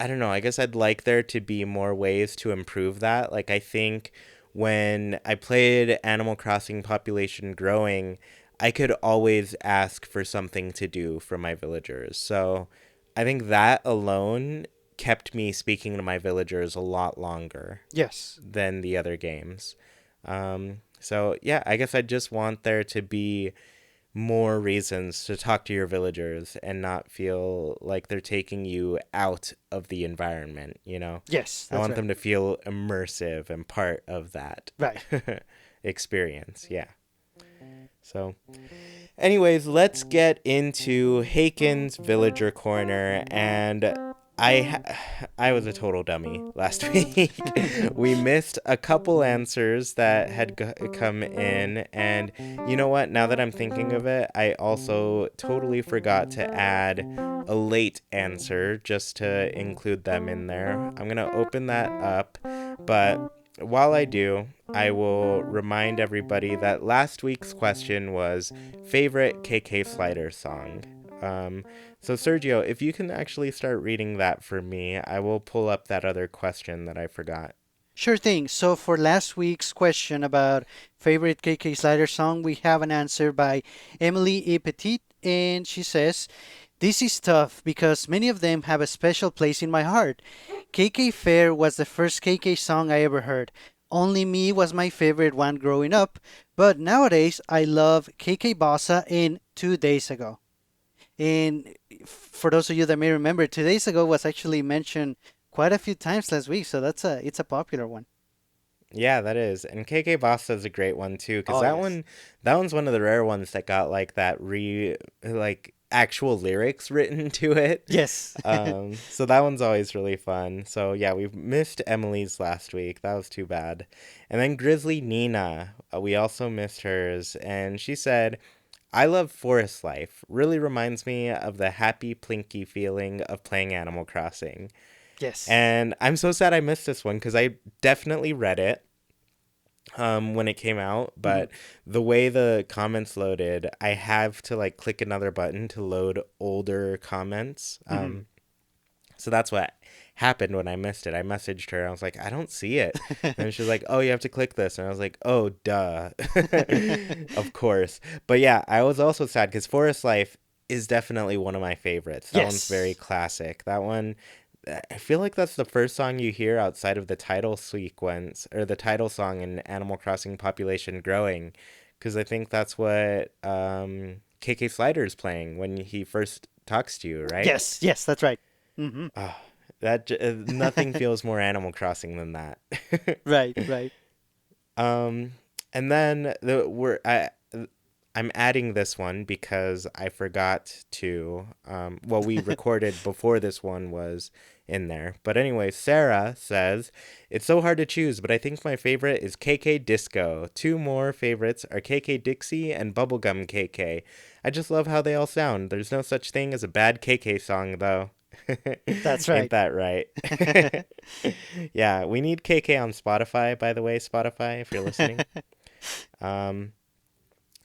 I don't know. I guess I'd like there to be more ways to improve that. Like, I think when I played Animal Crossing Population Growing, I could always ask for something to do from my villagers. So I think that alone kept me speaking to my villagers a lot longer Yes. than the other games. So yeah, I guess I just want there to be more reasons to talk to your villagers and not feel like they're taking you out of the environment, you know? Yes, I that's want right. them to feel immersive and part of that Right. experience. Yeah. So, anyways, let's get into Haken's Villager Corner. And I was a total dummy last week. We missed a couple answers that had come in, and you know what? Now that I'm thinking of it, I also totally forgot to add a late answer just to include them in there. I'm gonna open that up, but while I do, I will remind everybody that last week's question was favorite KK Slider song. So, Sergio, if you can actually start reading that for me, I will pull up that other question that I forgot. Sure thing. So for last week's question about favorite KK Slider song, we have an answer by Emily E. Petit, and she says, "This is tough because many of them have a special place in my heart. KK Fair was the first KK song I ever heard. Only Me was my favorite one growing up, but nowadays I love KK Bossa and 2 days ago." And for those of you that may remember, 2 days ago was actually mentioned quite a few times last week, so it's a popular one. Yeah, that is. And KK Basta is a great one too, because Oh yes. that one's one of the rare ones that got like like actual lyrics written to it. Yes. So that one's always really fun. So yeah, we missed Emily's last week. That was too bad. And then Grizzly Nina, we also missed hers, and she said, "I love forest life. Really reminds me of the happy plinky feeling of playing Animal Crossing." Yes. And I'm so sad I missed this one because I definitely read it when it came out, Hmm. but the way the comments loaded, I have to like click another button to load older comments. Hmm. So that's what happened when I missed it. I messaged her. I was like, I don't see it. And she was like, oh, you have to click this. And I was like, oh, duh. Of course. But yeah, I was also sad because Forest Life is definitely one of my favorites. That one's very Yes. classic. That one, I feel like that's the first song you hear outside of the title sequence or the title song in Animal Crossing Population Growing. Because I think that's what KK Slider is playing when he first talks to you, right? Yes. Yes. That's right. Hmm. Oh, nothing feels more Animal Crossing than that. Right. Right. um, and then I'm adding this one because I forgot to. Well, we recorded before this one was in there. But anyway, Sarah says it's so hard to choose, but I think my favorite is KK Disco. Two more favorites are KK Dixie and Bubblegum KK. I just love how they all sound. There's no such thing as a bad KK song, though. That's Ain't right. that right? Yeah, we need KK on Spotify, by the way, Spotify, if you're listening. Um,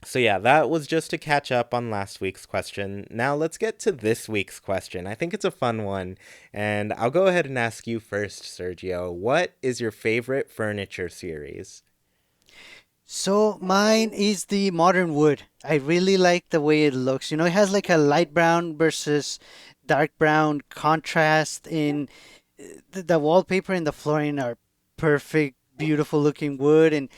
so yeah, that was just to catch up on last week's question. Now let's get to this week's question. I think it's a fun one, and I'll go ahead and ask you first, Sergio. What is your favorite furniture series? So mine is the modern wood. I really like the way it looks. It has like a light brown versus dark brown contrast in the wallpaper and the flooring are perfect, beautiful looking wood. And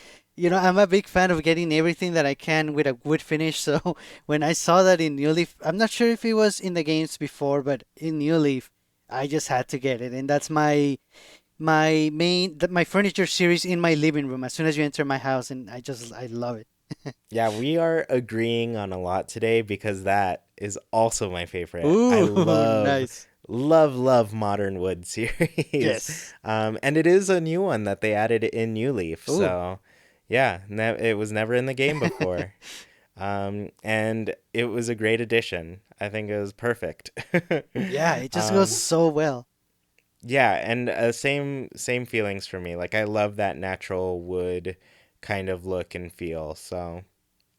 I'm a big fan of getting everything that I can with a wood finish. So when I saw that in New Leaf, I'm not sure if it was in the games before, but in New Leaf, I just had to get it. And that's my furniture series in my living room as soon as you enter my house, and I love it. Yeah, we are agreeing on a lot today because that is also my favorite. I Ooh, love, nice. love Modern Wood series. Yes. And it is a new one that they added in New Leaf. Ooh. So, yeah, it was never in the game before. And it was a great addition. I think it was perfect. Yeah, it just goes um, so well. yeah, and same feelings for me. Like I love that natural wood kind of look and feel. So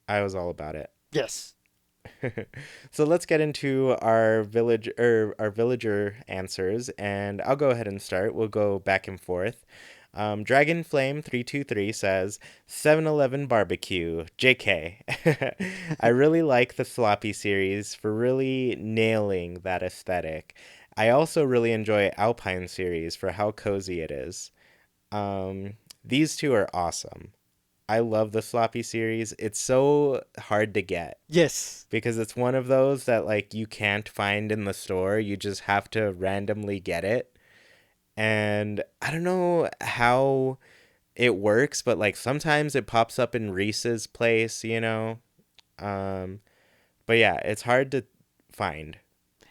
I was all about it. Yes. So let's get into our village or our villager answers, and I'll go ahead and start. We'll go back and forth. Dragon Flame 323 says 7-Eleven barbecue. JK. I really like the sloppy series for really nailing that aesthetic. I also really enjoy Alpine series for how cozy it is. These two are awesome. I love the sloppy series. It's so hard to get Yes. because it's one of those that like you can't find in the store. You just have to randomly get it. And I don't know how it works, but like sometimes it pops up in Reese's place. Um, but yeah, it's hard to find.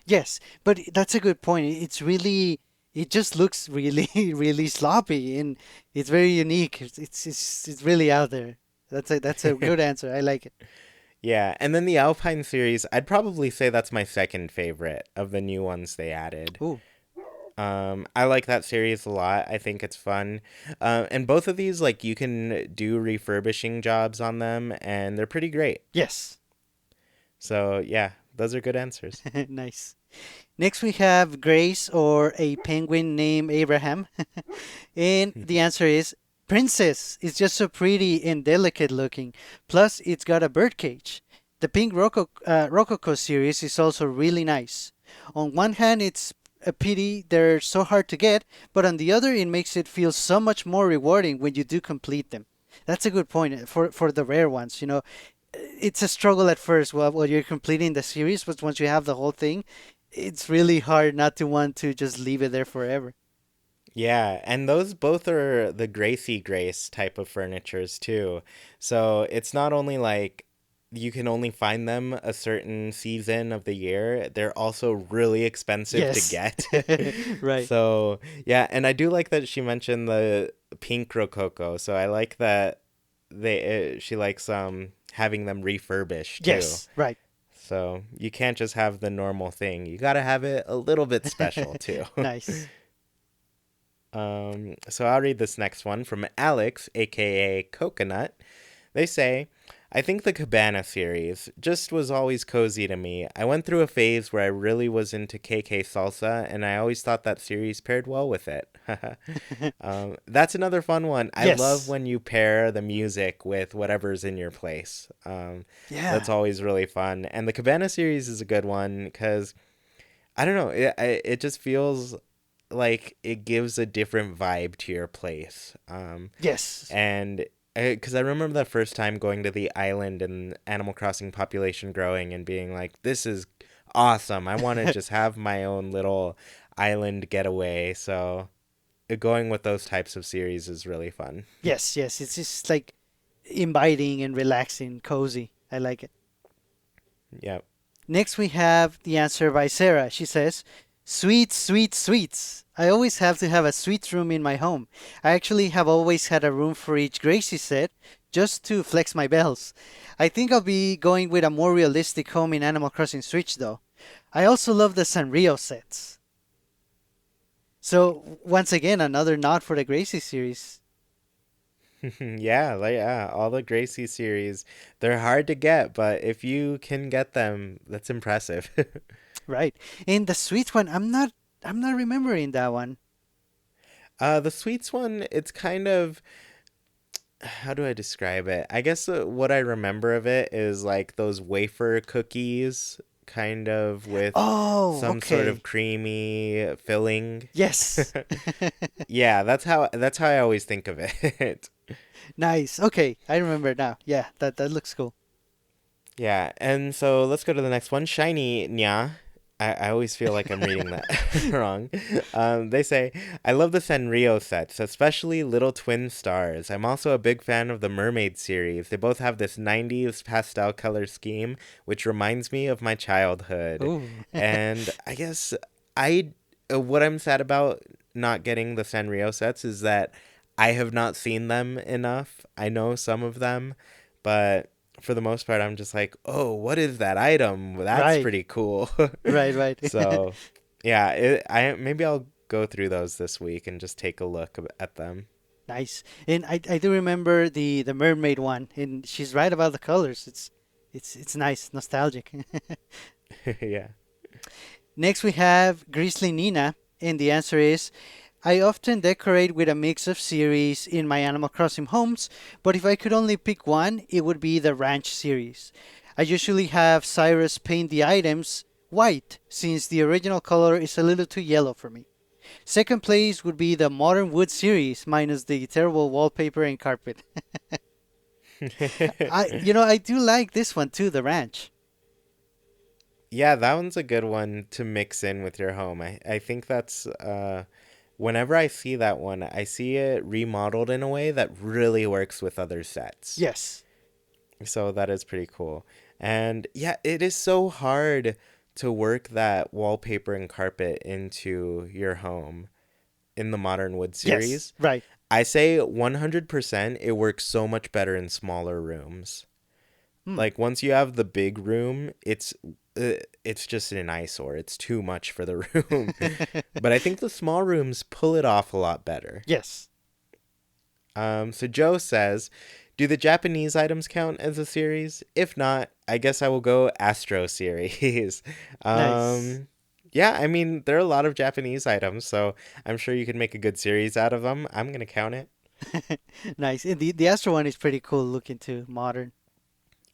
Yes, but that's a good point. It's really, it just looks really, really sloppy, and it's very unique. It's really out there. That's a good answer. I like it. Yeah, and then the Alpine series, I'd probably say that's my second favorite of the new ones they added. Ooh, I like that series a lot. I think it's fun. And both of these, like, you can do refurbishing jobs on them, and they're pretty great. yes, So, yeah, those are good answers. nice. Next we have Grace or a penguin named Abraham, and the answer is Princess. It's just so pretty and delicate looking. Plus, it's got a birdcage. The pink Rococo series is also really nice. On one hand, it's a pity they're so hard to get, but on the other, it makes it feel so much more rewarding when you do complete them. That's a good point for the rare ones. It's a struggle at first while you're completing the series, but once you have the whole thing, it's really hard not to want to just leave it there forever. Yeah, and those both are the Gracie Grace type of furnitures too. So it's not only like you can only find them a certain season of the year, they're also really expensive to Yes. get. Right. So, yeah, and I do like that she mentioned the pink rococo. So I like that she likes having them refurbished too. Yes. Right. So you can't just have the normal thing. You got to have it a little bit special too. Nice. So I'll read this next one from Alex, aka Coconut. They say, I think the Cabana series just was always cozy to me. I went through a phase where I really was into KK salsa, and I always thought that series paired well with it. That's another fun one. I love Yes. when you pair the music with whatever's in your place. That's Yeah. always really fun. And the Cabana series is a good one because I don't know. It just feels like it gives a different vibe to your place. Yes. And because I remember the first time going to the island and Animal Crossing population growing and being like, this is awesome. I want to just have my own little island getaway. So going with those types of series is really fun. Yes. Yes. It's just like inviting and relaxing, cozy. I like it. Yep. Next, we have the answer by Sarah. She says, Sweets, sweets, sweets. I always have to have a sweets room in my home. I actually have always had a room for each Gracie set just to flex my bells. I think I'll be going with a more realistic home in Animal Crossing Switch though. I also love the Sanrio sets. So, once again, another nod for the Gracie series. Yeah, all the Gracie series, they're hard to get, but if you can get them, that's impressive. Right. And the sweets one, I'm not remembering that one. The sweets one, it's kind of how do I describe it? I guess what I remember of it is like those wafer cookies, kind of with Oh, some sort of okay. creamy filling. Yes. Yeah, that's how I always think of it. Nice. Okay, I remember now. Yeah, that looks cool. Yeah, and so let's go to the next one. Shiny Nya. I always feel like I'm reading that wrong. They say, I love the Sanrio sets, especially Little Twin Stars. I'm also a big fan of the Mermaid series. They both have this 90s pastel color scheme, which reminds me of my childhood. Ooh. And I guess what I'm sad about not getting the Sanrio sets is that I have not seen them enough. I know some of them, but for the most part, I'm just like, oh, what is that item? That's Right. pretty cool. Right, right. So, yeah, I maybe I'll go through those this week and just take a look at them. Nice. And I do remember the mermaid one, and she's right about the colors. It's nice, nostalgic. Yeah. Next we have Grizzly Nina, and the answer is I often decorate with a mix of series in my Animal Crossing homes, but if I could only pick one, it would be the Ranch series. I usually have Cyrus paint the items white, since the original color is a little too yellow for me. Second place would be the Modern Wood series, minus the terrible wallpaper and carpet. I do like this one too, the Ranch. Yeah, that one's a good one to mix in with your home. I think that's whenever I see that one, I see it remodeled in a way that really works with other sets. Yes, So that is pretty cool. And yeah, it is so hard to work that wallpaper and carpet into your home in the Modern Wood yes, series. right. I say 100% it works so much better in smaller rooms. Hmm. Like once you have the big room, it's just an eyesore. It's too much for the room. But I think the small rooms pull it off a lot better. Yes, So Joe says, do the Japanese items count as a series? If not, I guess I will go Astro series. nice. um, yeah, I mean, there are a lot of Japanese items, so I'm sure you could make a good series out of them. I'm going to count it. Nice. And the Astro one is pretty cool looking too, modern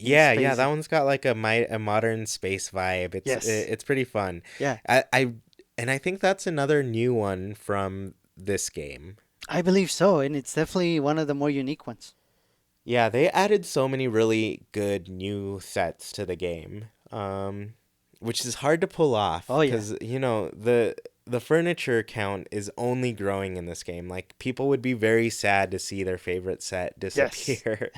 and Yeah, that spacey. one's got like a modern space vibe. Yes. It's pretty fun. Yeah. I and I think that's another new one from this game. I believe so, and it's definitely one of the more unique ones. Yeah, they added so many really good new sets to the game, which is hard to pull off Oh yeah. because the furniture count is only growing in this game. Like people would be very sad to see their favorite set Yes. disappear.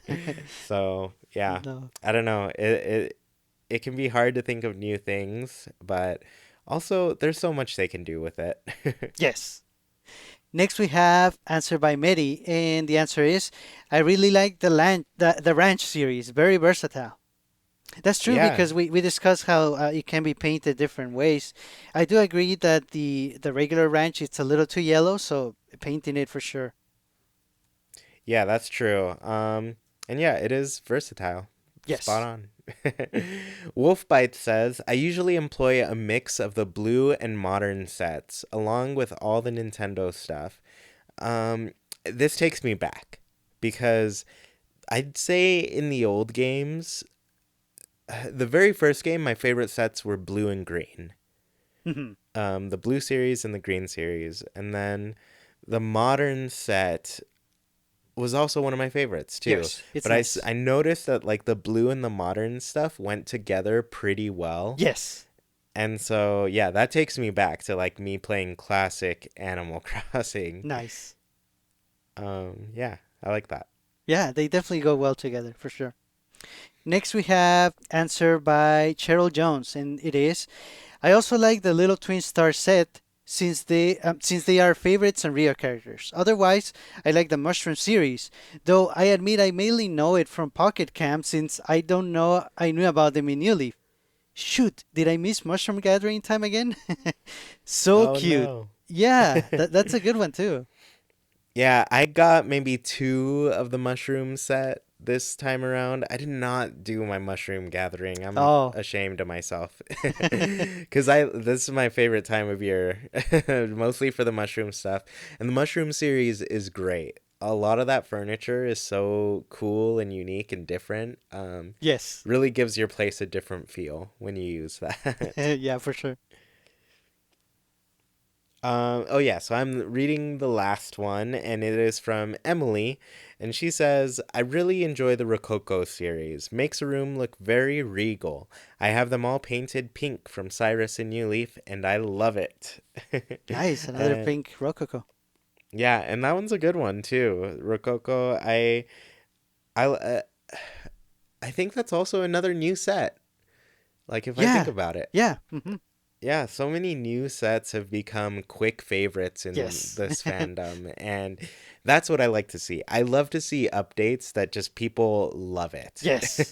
So yeah, No. I don't know. It can be hard to think of new things, but also there's so much they can do with it. Yes. Next we have answer by Medi, and the answer is I really like the Ranch series. Very versatile. That's true Yeah. because we discussed how it can be painted different ways. I do agree that the regular ranch it's a little too yellow, so painting it for sure. Yeah, that's true. And yeah, it is versatile. Spot Yes. on. Wolfbite says, I usually employ a mix of the blue and modern sets, along with all the Nintendo stuff. Um, this takes me back because I'd say in the old games, the very first game, my favorite sets were blue and green. Mhm. The blue series and the green series. And then the modern set was also one of my favorites too. Yes, it's But nice. I noticed that like the blue and the modern stuff went together pretty well. Yes, And so, yeah, that takes me back to like me playing classic Animal Crossing. nice. Yeah, I like that. Yeah, they definitely go well together for sure. Next, we have answer by Cheryl Jones, and it is I also like the Little Twin Star set since they are favorites and real characters. Otherwise, I like the Mushroom series, though I admit I mainly know it from Pocket Camp since I don't know I knew about them in New Leaf. Shoot, did I miss Mushroom Gathering time again? So Oh cute. no. Yeah, that's a good one too. Yeah, I got maybe two of the mushroom set this time around. I did not do my mushroom gathering. I'm Oh, ashamed of myself. Cuz I this is my favorite time of year, mostly for the mushroom stuff. And the mushroom series is great. A lot of that furniture is so cool and unique and different. yes. Really gives your place a different feel when you use that. Yeah, for sure. Oh yeah, so I'm reading the last one, and it is from Emily, and she says, "I really enjoy the Rococo series. Makes a room look very regal. I have them all painted pink from Cyrus and New Leaf, and I love it." Nice, another uh, pink Rococo. yeah, and that one's a good one too. Rococo, I think that's also another new set. Like if I think Yeah, about it. yeah. Yeah, so many new sets have become quick favorites in Yes. this fandom, and that's what I like to see. I love to see updates that just people love it. Yes.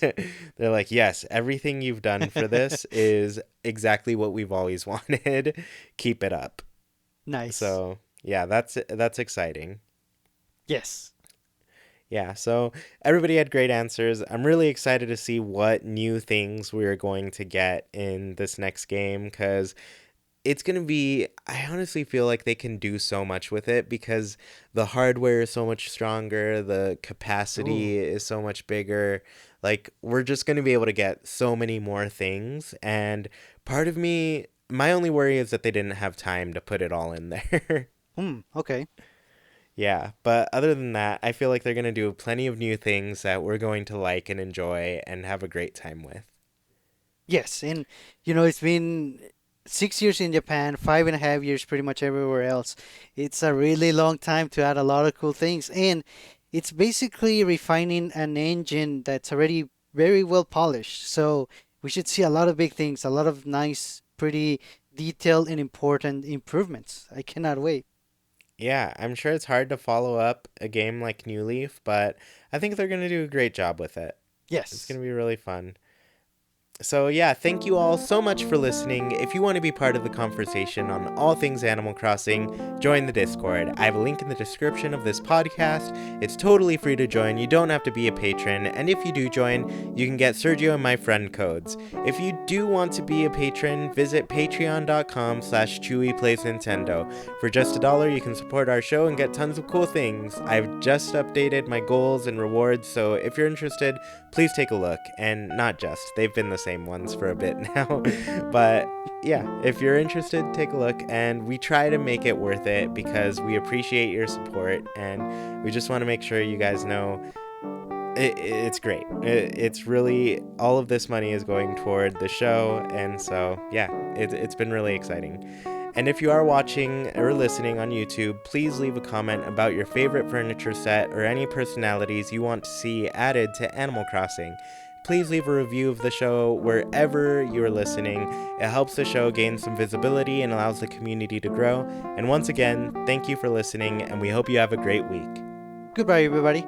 They're like, yes, everything you've done for this is exactly what we've always wanted. Keep it up. Nice. So, yeah, that's exciting. Yes. Yeah, so everybody had great answers. I'm really excited to see what new things we're going to get in this next game because it's going to be. I honestly feel like they can do so much with it because the hardware is so much stronger, the Ooh. capacity is so much bigger. Like, we're just going to be able to get so many more things. And part of me, my only worry is that they didn't have time to put it all in there. Okay. Yeah, but other than that, I feel like they're going to do plenty of new things that we're going to like and enjoy and have a great time with. Yes, and it's been 6 years in Japan, 5.5 years pretty much everywhere else. It's a really long time to add a lot of cool things, and it's basically refining an engine that's already very well polished. So we should see a lot of big things, a lot of nice, pretty detailed and important improvements. I cannot wait. Yeah, I'm sure it's hard to follow up a game like New Leaf, but I think they're going to do a great job with it. It's going Yes. to be really fun. So, yeah, thank you all so much for listening. If you want to be part of the conversation on all things Animal Crossing, join the Discord. I have a link in the description of this podcast. It's totally free to join. You don't have to be a patron. And if you do join, you can get Sergio and my friend codes. If you do want to be a patron, visit patreon.com/ChewiePlaysNintendo. For just $1, you can support our show and get tons of cool things. I've just updated my goals and rewards, so if you're interested, please take a look. And not just, they've been the same ones for a bit now. But yeah, if you're interested, take a look. And we try to make it worth it because we appreciate your support and we just want to make sure you guys know it's great. It's really, all of this money is going toward the show. And so, yeah, it's been really exciting. And if you are watching or listening on YouTube, please leave a comment about your favorite furniture set or any personalities you want to see added to Animal Crossing. Please leave a review of the show wherever you're listening. It helps the show gain some visibility and allows the community to grow. And once again, thank you for listening, and we hope you have a great week. Goodbye, everybody.